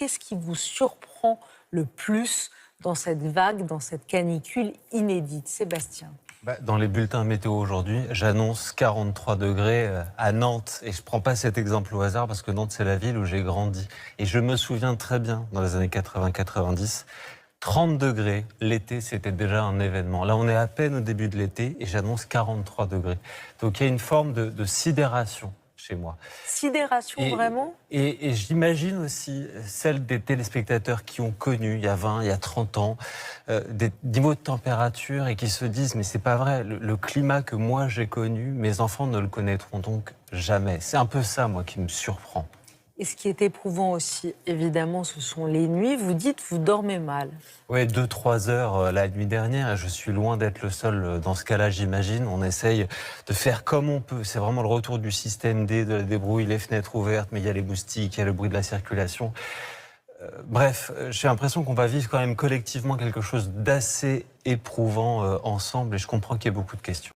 qu'est-ce qui vous surprend le plus dans cette vague, dans cette canicule inédite? Sébastien. Dans les bulletins météo aujourd'hui, j'annonce 43 degrés à Nantes. Et je ne prends pas cet exemple au hasard parce que Nantes, c'est la ville où j'ai grandi. Et je me souviens très bien, dans les années 80-90, 30 degrés, l'été, c'était déjà un événement. Là, on est à peine au début de l'été et j'annonce 43 degrés. Donc, il y a une forme de sidération chez moi. Sidération, vraiment? Et j'imagine aussi celle des téléspectateurs qui ont connu, il y a 20, il y a 30 ans, des niveaux de température et qui se disent « mais c'est pas vrai, le climat que moi j'ai connu, mes enfants ne le connaîtront donc jamais ». C'est un peu ça, moi, qui me surprend. Et ce qui est éprouvant aussi, évidemment, ce sont les nuits. Vous dites, vous dormez mal. Ouais, 2-3 heures la nuit dernière, et je suis loin d'être le seul dans ce cas-là, j'imagine. On essaye de faire comme on peut. C'est vraiment le retour du système D, de la débrouille, les fenêtres ouvertes, mais il y a les moustiques, il y a le bruit de la circulation. Bref, j'ai l'impression qu'on va vivre quand même collectivement quelque chose d'assez éprouvant ensemble, et je comprends qu'il y ait beaucoup de questions.